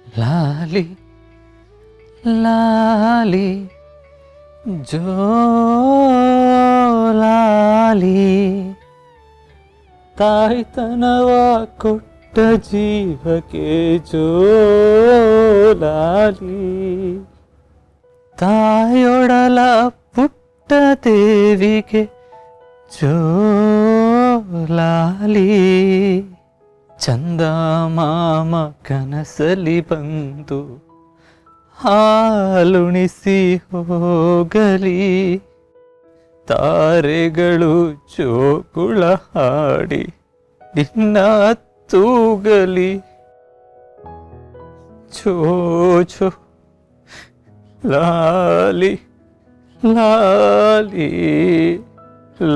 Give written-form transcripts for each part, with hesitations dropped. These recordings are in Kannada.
ಲಾಲಿ ಲಾಲಿ ಜೋಲಾಲಿ ತಾಯ್ತನವ ಕೊಟ್ಟ ಜೀವಕ್ಕೆ ಜೋಲಾಲಿ ತಾಯೊಡಲ ಪುಟ್ಟ ದೇವಿಗೆ ಜೋಲಾಲಿ ಚಂದ ಮಾಮ ಕನಸಲಿ ಬಂದು ಹಾಲುಣಿಸಿ ಹೋಗಲಿ ತಾರೆಗಳು ಜೋಗುಳ ಹಾಡಿ ನಿನ್ನ ತೂಗಲಿ ಚೋ ಚೋ ಲಾಲಿ ಲಾಲಿ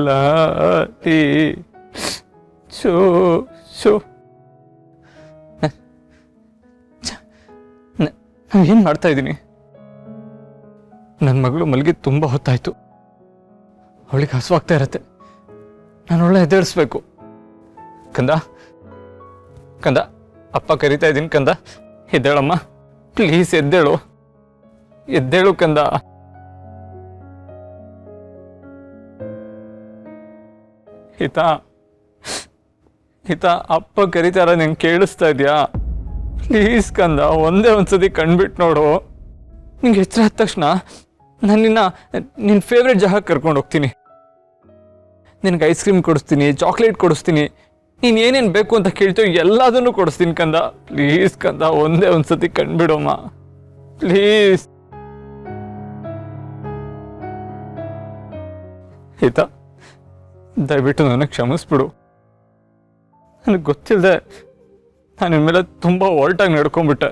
ಲಾಲಿ ಚೋ ಚೋ ಏನು ಮಾಡ್ತಾ ಇದ್ದೀನಿ? ನನ್ನ ಮಗಳು ಮಲಗಿ ತುಂಬ ಹೊತ್ತಾಯ್ತು. ಅವಳಿಗೆ ಹಸುವಾಗ್ತಾ ಇರತ್ತೆ. ನಾನು ಒಳ್ಳೆ ಎದ್ದೇಳಿಸ್ಬೇಕು. ಕಂದ ಕಂದ, ಅಪ್ಪ ಕರಿತಾ ಇದ್ದೀನಿ. ಕಂದ ಎದ್ದೇಳಮ್ಮ, ಪ್ಲೀಸ್ ಎದ್ದೇಳು, ಎದ್ದೇಳು ಕಂದ. ಹಿತಾ ಹಿತಾ, ಅಪ್ಪ ಕರಿತಾರ, ನಂಗೆ ಕೇಳಿಸ್ತಾ ಇದೆಯಾ? ಪ್ಲೀಸ್ ಕಂದ, ಒಂದೇ ಒಂದ್ಸತಿ ಕಣ್ಬಿಟ್ಟು ನೋಡು. ನಿಂಗೆ ಎಚ್ಚರ ಆದ ತಕ್ಷಣ ನಾನು ನಿನ್ನ ಫೇವ್ರೆಟ್ ಜಾಗಕ್ಕೆ ಕರ್ಕೊಂಡು ಹೋಗ್ತೀನಿ. ನಿನಗೆ ಐಸ್ ಕ್ರೀಮ್ ಕೊಡಿಸ್ತೀನಿ, ಚಾಕ್ಲೇಟ್ ಕೊಡಿಸ್ತೀನಿ, ನೀನು ಏನೇನು ಬೇಕು ಅಂತ ಕೇಳ್ತೀವಿ ಎಲ್ಲದನ್ನು ಕೊಡಿಸ್ತೀನಿ ಕಂದ. ಪ್ಲೀಸ್ ಕಂದ, ಒಂದೇ ಒಂದ್ಸತಿ ಕಣ್ಬಿಡೋಮ್ಮ, ಪ್ಲೀಸ್. ಆಯ್ತಾ, ದಯವಿಟ್ಟು ನನಗೆ ಕ್ಷಮಿಸ್ಬಿಡು. ನನಗೆ ಗೊತ್ತಿಲ್ಲದೆ ನಾನು ನಿನ್ನ ಮೇಲೆ ತುಂಬ ಒಲ್ಟಾಗಿ ನಡ್ಕೊಂಡ್ಬಿಟ್ಟೆ,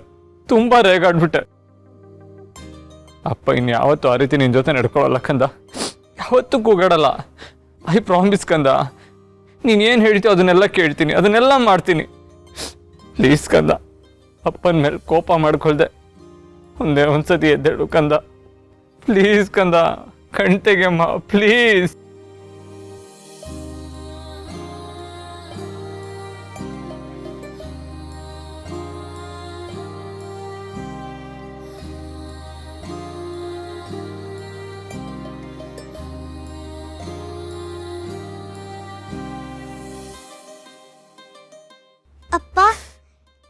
ತುಂಬ ರೇಗಾಡ್ಬಿಟ್ಟೆ. ಅಪ್ಪ ಇನ್ನು ಯಾವತ್ತೂ ಆ ರೀತಿ ನಿನ್ನ ಜೊತೆ ನಡ್ಕೊಳ್ಳಲ್ಲ ಕಂದ, ಯಾವತ್ತೂ ಕೂಗಾಡಲ್ಲ. ಐ ಪ್ರಾಮಿಸ್ ಕಂದ. ನೀನು ಏನು ಹೇಳ್ತೀಯೋ ಅದನ್ನೆಲ್ಲ ಕೇಳ್ತೀನಿ, ಅದನ್ನೆಲ್ಲ ಮಾಡ್ತೀನಿ. ಪ್ಲೀಸ್ ಕಂದ, ಅಪ್ಪನ ಮೇಲೆ ಕೋಪ ಮಾಡ್ಕೊಳ್ದೆ ಒಂದೇ ಒಂದ್ಸತಿ ಎದ್ದೇಳು ಕಂದ. ಪ್ಲೀಸ್ ಕಂದ, ಕಣ್ತೆಗೆಮ್ಮ, ಪ್ಲೀಸ್. ಅಪ್ಪ,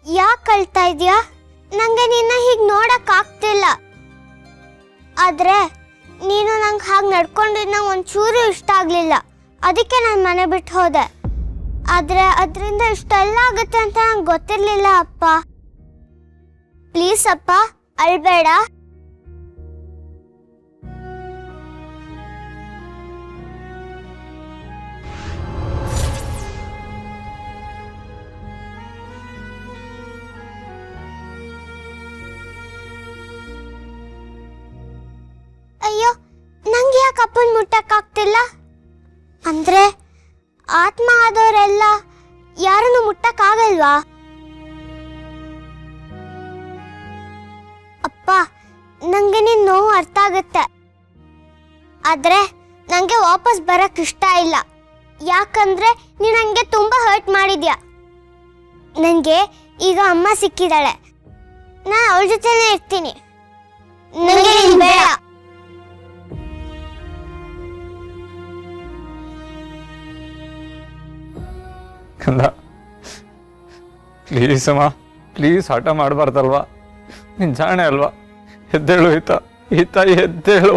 ಯಾಕೆ ಅಳ್ತಾ ಇದೆಯಾ? ನಂಗೆ ನಿನ್ನ ಹೀಗೆ ನೋಡಕ್ ಆಗ್ತಿಲ್ಲ. ಆದ್ರೆ ನೀನು ನಂಗೆ ಹಾಗೆ ನಡ್ಕೊಂಡಿದ್ದು ನಂಗೆ ಒಂಚೂರು ಇಷ್ಟ ಆಗಲಿಲ್ಲ. ಅದಕ್ಕೆ ನಾನು ಮನೆ ಬಿಟ್ಟು ಹೋದೆ. ಆದ್ರೆ ಅದರಿಂದ ಇಷ್ಟೆಲ್ಲ ಆಗುತ್ತೆ ಅಂತ ನಂಗೆ ಗೊತ್ತಿರಲಿಲ್ಲ ಅಪ್ಪ. ಪ್ಲೀಸ್ ಅಪ್ಪ, ಅಳ್ಬೇಡ. ಅಯ್ಯೋ, ನಂಗೆ ಯಾಕೆ ಅಪ್ಪನ ಮುಟ್ಟಕ್ಕಾಗ್ತಿಲ್ಲ? ಅಂದ್ರೆ ಆತ್ಮ ಆದವರೆಲ್ಲ ಯಾರನ್ನು ಮುಟ್ಟಕ್ಕಾಗಲ್ವಾ? ಅಪ್ಪ, ನಂಗೆ ನಿನ್ನ ನೋವು ಅರ್ಥ ಆಗುತ್ತೆ. ಆದ್ರೆ ನಂಗೆ ವಾಪಸ್ ಬರಕ್ ಇಷ್ಟ ಇಲ್ಲ. ಯಾಕಂದ್ರೆ ನೀನು ನಂಗೆ ತುಂಬಾ ಹರ್ಟ್ ಮಾಡಿದ್ಯಾ. ನನಗೆ ಈಗ ಅಮ್ಮ ಸಿಕ್ಕಿದಾಳೆ, ನಾನು ಅವಳ ಜೊತೆನೇ ಇರ್ತೀನಿ. ನನಗೆ ನೀನು ಬೇಡ. ಕಂದ ಪ್ಲೀಸ್ ಅಮ್ಮ, ಪ್ಲೀಸ್ ಹಠ ಮಾಡಬಾರ್ದಲ್ವಾ? ನೀನು ಜಾಣೆ ಅಲ್ವಾ? ಎದ್ದೇಳು ಹಿತ, ಹಿತ ಎದ್ದೇಳು.